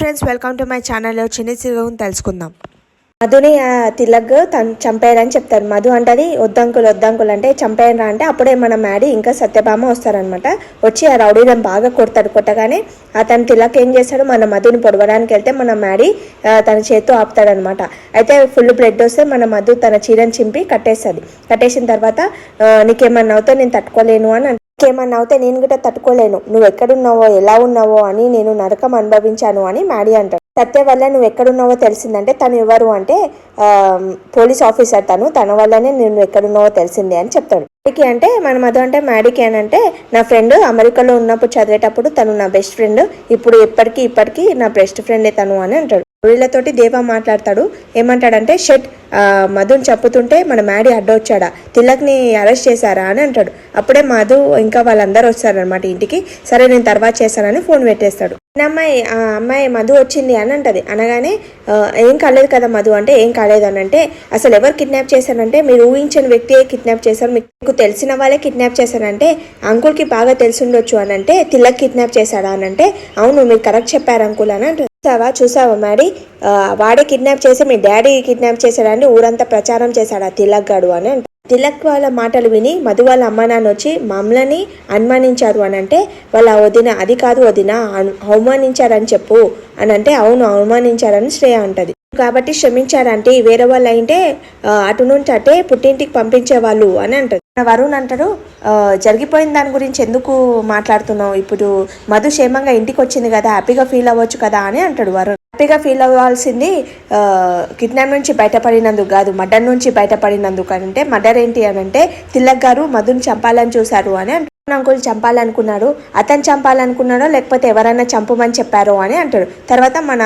Friends, welcome to my channel. చిన్న సిరుని తెలుసుకుందాం. మధుని తిలక్ తను చంపేయడని చెప్తారు. మధు అంటది వద్దంకులు అంటే చంపేయరా అంటే అప్పుడే మన మ్యాడీ ఇంకా సత్యభామ వస్తారనమాట. వచ్చి ఆ రౌడీలను బాగా కొట్టగానే అతను తిలక్ ఏం చేస్తాడు, మన మధుని పొడవడానికి వెళ్తే మన మ్యాడీ తన చేత్తో ఆపుతాడనమాట. అయితే ఫుల్ బ్లడ్ వస్తే మన మధు తన చీరని చింపి కట్టేసిన తర్వాత నీకేమన్నా అవుతే నేను తట్టుకోలేను అని ఇంకేమన్నా అవుతే నేను గిట్ట తట్టుకోలేను, నువ్వు ఎక్కడున్నావో ఎలా ఉన్నావో అని నేను నరకం అనుభవించాను అని మ్యాడీ అంటాడు. సత్య వల్ల నువ్వు ఎక్కడున్నావో తెలిసిందంటే తను ఎవరు అంటే పోలీస్ ఆఫీసర్, తన వల్లనే నేను ఎక్కడున్నావో తెలిసింది అని చెప్తాడు. అంటే మన మధు అంటే మ్యాడీకి అని అంటే నా ఫ్రెండ్ అమెరికాలో ఉన్నప్పుడు చదివేటప్పుడు తను నా బెస్ట్ ఫ్రెండ్, ఇప్పుడు ఇప్పటికీ నా బెస్ట్ ఫ్రెండే తను అని అంటాడు. వీళ్ళతోటి దేవా మాట్లాడతాడు. ఏమంటాడంటే షెట్ మధుని చెప్పుతుంటే మన మ్యాడీ అడ్డొచ్చాడా, తిలక్ని అరెస్ట్ చేశారా అని అంటాడు. అప్పుడే మధు ఇంకా వాళ్ళందరూ వస్తారనమాట ఇంటికి. సరే నేను తర్వాత చేశానని ఫోన్ పెట్టేస్తాడు. అమ్మాయి మధు వచ్చింది అని అంటది. అనగానే ఏం కాలేదు కదా మధు అంటే ఏం కాలేదు అని అంటే అసలు ఎవరు కిడ్నాప్ చేశారంటే మీరు ఊహించిన వ్యక్తియే కిడ్నాప్ చేశారు, మీకు తెలిసిన వాళ్ళే కిడ్నాప్ చేశారంటే అంకుల్కి బాగా తెలిసిండొచ్చు అని అంటే తిలక్ కిడ్నాప్ చేశాడా అని అంటే అవును మీరు కరెక్ట్ చెప్పారు అంకుల్ అని అంటారు. చూసావా మ్యాడీ, వాడే కిడ్నాప్ చేసి మీ డాడీ కిడ్నాప్ చేశాడని ఊరంతా ప్రచారం చేశాడు ఆ తిలక్ గాడు అని అంటే తిలక్ వాళ్ళ మాటలు విని మధు వాళ్ళ అమ్మ నాన్న వచ్చి మమ్మల్ని అనుమానించారు అని అంటే వాళ్ళ వదిన అది కాదు వదిన అవమానించారని చెప్పు అని అంటే అవును అవమానించారని శ్రేయ అంటది. కాబట్టి క్షమించారంటే వేరే వాళ్ళు అయితే అటు నుంచి అటే పుట్టింటికి పంపించేవాళ్ళు అని అంటారు. వరుణ్ అంటాడు జరిగిపోయిన దాని గురించి ఎందుకు మాట్లాడుతున్నావు, ఇప్పుడు మధు క్షేమంగా ఇంటికి వచ్చింది కదా హ్యాపీగా ఫీల్ అవ్వచ్చు కదా అని అంటాడు వరుణ్. హ్యాపీగా ఫీల్ అవ్వాల్సింది కిడ్నాప్ నుంచి బయటపడినందుకు కాదు, మర్డర్ నుంచి బయటపడినందుకు అని అంటే మర్డర్ ఏంటి అని అంటే తిలక్ గారు మధుని చంపాలని చూశారు అని అంటాడు. అంకుల్ చంపాలనుకున్నాడు, అతను చంపాలనుకున్నాడో లేకపోతే ఎవరైనా చంపమని చెప్పారో అని అంటాడు. తర్వాత మన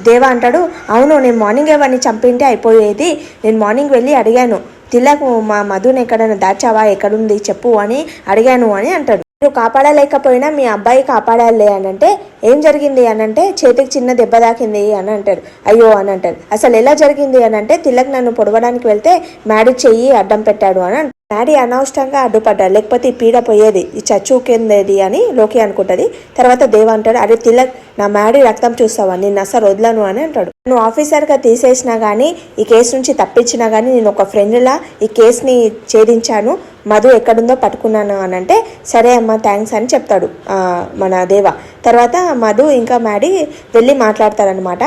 దేవా అంటాడు అవును నేను మార్నింగ్ ఎవరిని చంపింటే అయిపోయేది, నేను మార్నింగ్ వెళ్ళి అడిగాను తిలక్ మా మధుని ఎక్కడైనా దాచావా ఎక్కడుంది చెప్పు అని అడిగాను అని అంటాడు. మీరు కాపాడలేకపోయినా మీ అబ్బాయి కాపాడాలి అని అంటే ఏం జరిగింది అని అంటే చేతికి చిన్న దెబ్బ తాకింది అని అంటాడు. అయ్యో అని అంటాడు. అసలు ఎలా జరిగింది అని అంటే తిలక్ నన్ను పొడవడానికి వెళ్తే మ్యాడీ చెయ్యి అడ్డం పెట్టాడు అని అంటాడు. మ్యాడీ అనవసరంగా అడ్డుపడ్డాడు, లేకపోతే ఈ పీడ పోయేది, ఈ చచ్చుకేంది అని లోకి అనుకుంటది. తర్వాత దేవ అంటాడు అరే తిలక్ నా మ్యాడీ రక్తం చూస్తావా, నేను అసలు వదలను అని అంటాడు. నువ్వు ఆఫీసర్గా తీసేసినా కానీ ఈ కేసు నుంచి తప్పించినా కానీ నేను ఒక ఫ్రెండ్లా ఈ కేసుని ఛేదించాను, మధు ఎక్కడుందో పట్టుకున్నాను అని అంటే సరే అమ్మ థ్యాంక్స్ అని చెప్తాడు మన దేవ. తర్వాత మధు ఇంకా మ్యాడీ వెళ్ళి మాట్లాడతారనమాట.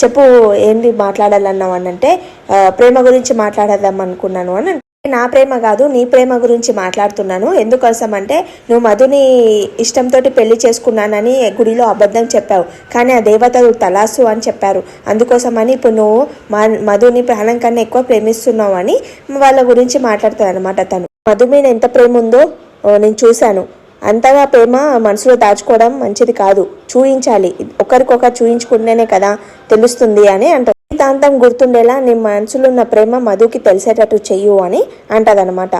చెప్పు ఏంటి మాట్లాడాలన్నావు అని అంటే ప్రేమ గురించి మాట్లాడదాం అనుకున్నాను అని. నా ప్రేమ కాదు నీ ప్రేమ గురించి మాట్లాడుతున్నాను, ఎందుకోసం అంటే నువ్వు మధుని ఇష్టంతో పెళ్లి చేసుకున్నానని గుడిలో అబద్ధం చెప్పావు, కానీ ఆ దేవతలు తలాసు అని చెప్పారు, అందుకోసమని ఇప్పుడు నువ్వు మధుని ప్రాణం కన్నా ఎక్కువ ప్రేమిస్తున్నావు అని వాళ్ళ గురించి మాట్లాడుతుంది అనమాట. తను మధు మీద ఎంత ప్రేమ ఉందో నేను చూశాను, అంతగా ప్రేమ మనసులో దాచుకోవడం మంచిది కాదు, చూయించాలి, ఒకరికొకరు చూయించుకుంటేనే కదా తెలుస్తుంది అని అంటారు. జీవితాంతం గుర్తుండేలా నీ మనసులో ఉన్న ప్రేమ మధుకి తెలిసేటట్టు చెయ్యు అని అంటదనమాట.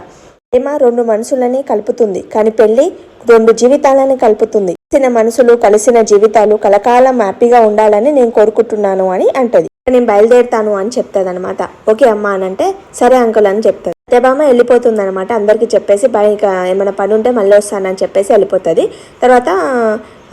ప్రేమ రెండు మనసులని కలుపుతుంది, కానీ పెళ్లి రెండు జీవితాలని కలుపుతుంది. కలిసిన మనసులు కలిసిన జీవితాలు కలకాలం హ్యాపీగా ఉండాలని నేను కోరుకుంటున్నాను అని అంటది. నేను బయలుదేరుతాను అని చెప్తుంది అనమాట. ఓకే అమ్మా అని అంటే సరే అంకుల్ అని చెప్తాది. సత్యభామ వెళ్ళిపోతుంది అనమాట. అందరికి చెప్పేసి బయట ఏమైనా పని ఉంటే మళ్ళీ వస్తానని చెప్పేసి వెళ్ళిపోతుంది. తర్వాత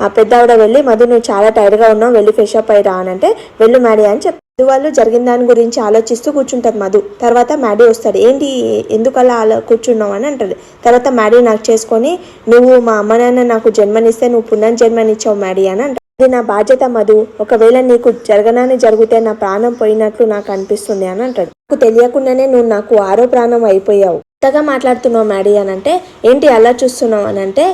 ఆ పెద్ద ఆవిడ వెళ్ళి మధు నువ్వు చాలా టైర్డ్గా ఉన్నావు వెళ్ళి ఫ్రెష్ అప్ అయ్యి రా అని అంటే వెళ్ళు మ్యాడీ అని చెప్తారు. వాళ్ళు జరిగిన దాని గురించి ఆలోచిస్తూ కూర్చుంటారు మధు. తర్వాత మ్యాడీ వస్తాడు. ఏంటి ఎందుకలా కూర్చున్నావు అని అంటాడు. తర్వాత మ్యాడీ నాకు చేసుకొని నువ్వు మా అమ్మ నాన్న నాకు జన్మనిస్తే నువ్వు పునర్జన్మనిచ్చావు మ్యాడీ అని అంటాడు. అది నా బాధ్యత మధు, ఒకవేళ నీకు జరగనాన్ని జరిగితే నా ప్రాణం పోయినట్లు నాకు అనిపిస్తుంది అని అంటాడు. నాకు తెలియకుండానే నువ్వు నాకు ఆరో ప్రాణం అయిపోయావు, కొత్తగా మాట్లాడుతున్నావు మ్యాడీ అని అంటే ఏంటి అలా చూస్తున్నావు అని అంటే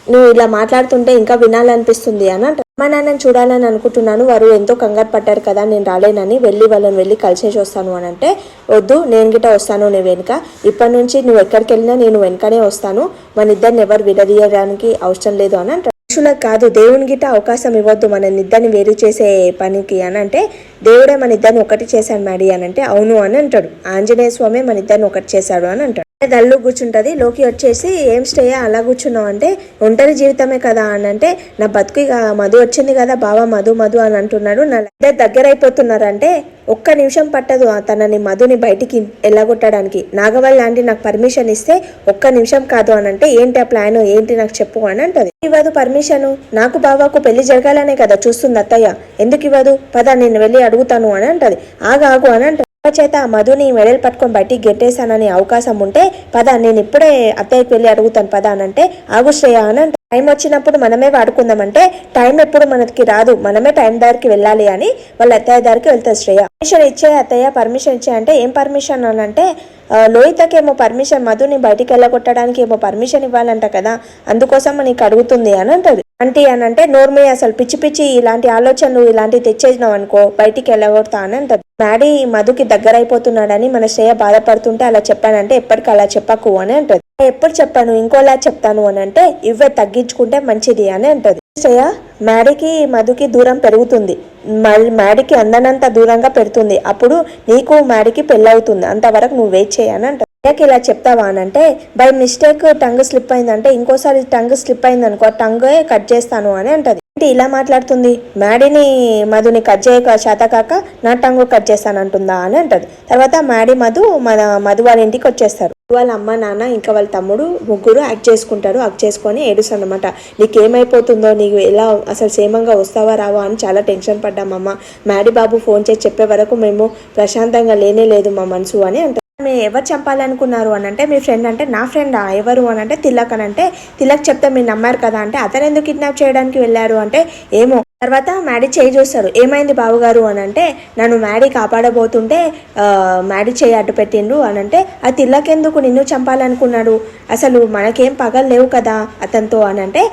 నువ్వు ఇలా మాట్లాడుతుంటే ఇంకా వినాలనిపిస్తుంది అని అంటాడు. మా నాన్నని చూడాలని అనుకుంటున్నాను, వారు ఎంతో కంగారు పడ్డారు కదా నేను రాలేనని, వాళ్ళని వెళ్ళి కలిసేసి వస్తాను అని అంటే వద్దు నేను గిట్ట వస్తాను నీ వెనుక, ఇప్పటి నుంచి నువ్వు ఎక్కడికి వెళ్ళినా నేను వెనుకనే వస్తాను, మన ఇద్దరిని ఎవరు విడదీయడానికి అవసరం లేదు అని అంటాడు. మనుషులకు కాదు దేవుని గిట్ట అవకాశం ఇవ్వద్దు మన ఇద్దరిని వేరు చేసే పనికి అని అంటే దేవుడే మన ఇద్దరిని ఒకటి చేశాడు మ్యాడీ అని అంటే అవును అని అంటాడు. ఆంజనేయ స్వామి మన ఇద్దరిని ఒకటి చేశాడు అని అంటాడు. డల్లు కూర్చుంటది. లోకి వచ్చేసి ఏం శ్రేయ అలా కూర్చున్నావు అంటే ఒంటరి జీవితమే కదా అని అంటే నా బతుకు ఇక మధు వచ్చింది కదా బావ మధు మధు అని అంటున్నాడు. నా దగ్గర అయిపోతున్నారంటే ఒక్క నిమిషం పట్టదు తనని మధుని బయటికి ఎల్లగొట్టడానికి. నాగవల్లి లాంటి నాకు పర్మిషన్ ఇస్తే ఒక్క నిమిషం కాదు అని అంటే ఏంటి ఆ ప్లాన్ ఏంటి నాకు చెప్పు అని అంటది. ఇవ్వదు పర్మిషన్, నాకు బావకు పెళ్లి జరగాలనే కదా చూస్తుంది అత్తయ్య, ఎందుకు ఇవ్వదు, పద నేను వెళ్ళి అడుగుతాను అని అంటది. ఆగు అని అంటది. చేత మధుని మెడలు పట్టుకొని బయటికి గెట్టేశానని అవకాశం ఉంటే పద నేను ఇప్పుడే అత్తయ్యకి వెళ్ళి అడుగుతాను పద అని అంటే ఆగు శ్రేయ అని అంటే టైం వచ్చినప్పుడు మనమే వాడుకుందామంటే టైం ఎప్పుడు మనకి రాదు, మనమే టైం దారికి వెళ్ళాలి అని వాళ్ళ అత్తయ్య దారికి వెళ్తారు శ్రేయ. పర్మిషన్ ఇచ్చే అత్తయ్య పర్మిషన్ ఇచ్చే అంటే ఏం పర్మిషన్ అని అంటే లోహితకేమో పర్మిషన్ మధుని బయటికి వెళ్ళగొట్టడానికి ఏమో పర్మిషన్ ఇవ్వాలంట కదా, అందుకోసం నీకు అడుగుతుంది అని అంటది. అంటే అని అంటే నోర్మే అసలు పిచ్చి పిచ్చి ఇలాంటి ఆలోచనలు ఇలాంటివి తెచ్చేసినావు అనుకో బయటికి వెళ్ళగొడతా అని అంటది. మ్యాడీ మధుకి దగ్గర అయిపోతున్నాడని మన శ్రేయ బాధపడుతుంటే అలా చెప్పానంటే ఎప్పటికీ అలా చెప్పకు అని అంటది. ఎప్పుడు చెప్పాను ఇంకోలా చెప్తాను అని అంటే ఇవే తగ్గించుకుంటే మంచిది అని అంటది. శ్రేయ మ్యాడీకి మధుకి దూరం పెరుగుతుంది, మ్యాడీకి అందనంత దూరంగా పెడుతుంది, అప్పుడు నీకు మ్యాడీకి పెళ్ళవుతుంది, అంతవరకు నువ్వు వెయిట్ చేయని అంట. ఇలా చెప్తావా అని అంటే బై మిస్టేక్ టంగ్ స్లిప్ అయిందంటే ఇంకోసారి టంగ్ స్లిప్ అయింది అనుకో టంగ్ కట్ చేస్తాను అని అంటది. ఏంటి ఇలా మాట్లాడుతుంది, మ్యాడీని మధుని కట్ చేయక శాతకాక నా టంగు కట్ చేస్తాను అంటుందా అని అంటది. తర్వాత మ్యాడీ మధు వాళ్ళ ఇంటికి వచ్చేస్తారు. వాళ్ళ అమ్మ నాన్న ఇంకా వాళ్ళ తమ్ముడు ముగ్గురు యాక్ట్ చేసుకుంటారు. యాక్ట్ చేసుకొని ఏడుస్తాను అనమాట. నీకేమైపోతుందో, నీకు ఎలా అసలు క్షేమంగా వస్తావా రావా అని చాలా టెన్షన్ పడ్డామమ్మ, మ్యాడీ బాబు ఫోన్ చేసి చెప్పే వరకు మేము ప్రశాంతంగా లేనే లేదు మా మనసు అని అంటారు. మీరు ఎవరు చంపాలనుకున్నారు అని అంటే మీ ఫ్రెండ్ అంటే నా ఫ్రెండా ఎవరు అని అంటే తిలక్ అని అంటే తిలక్ చెప్తే మీరు నమ్మారు కదా అంటే అతను ఎందుకు కిడ్నాప్ చేయడానికి వెళ్ళారు అంటే ఏమో. తర్వాత మ్యాడీ చేయి చూస్తారు, ఏమైంది బావుగారు అని అంటే నన్ను మ్యాడీ కాపాడబోతుంటే మ్యాడీ చేయి అడ్డు పెట్టిండు అని అంటే ఆ తిలక్ ఎందుకు నిన్ను చంపాలనుకున్నాడు, అసలు మనకేం పగలు లేవు కదా అతనితో అని అంటే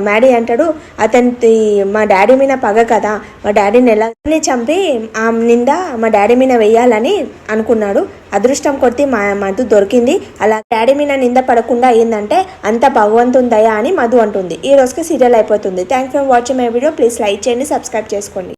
మ్యాడీ అంటాడు అతనికి మా డాడీ మీద పగ కదా, మా డాడీని ఎలా చంపి ఆ నింద మా డాడీ మీద వెయ్యాలని అనుకున్నాడు, అదృష్టం కొట్టి మా మధు దొరికింది, అలా డాడీ మీద నింద పడకుండా అయిందంటే అంత భగవంతుని దయ అని మధు అంటుంది. ఈ రోజుకి సీరియల్ అయిపోతుంది. Thanks for watching my video. Please like చేయండి, సబ్స్క్రైబ్ చేసుకోండి.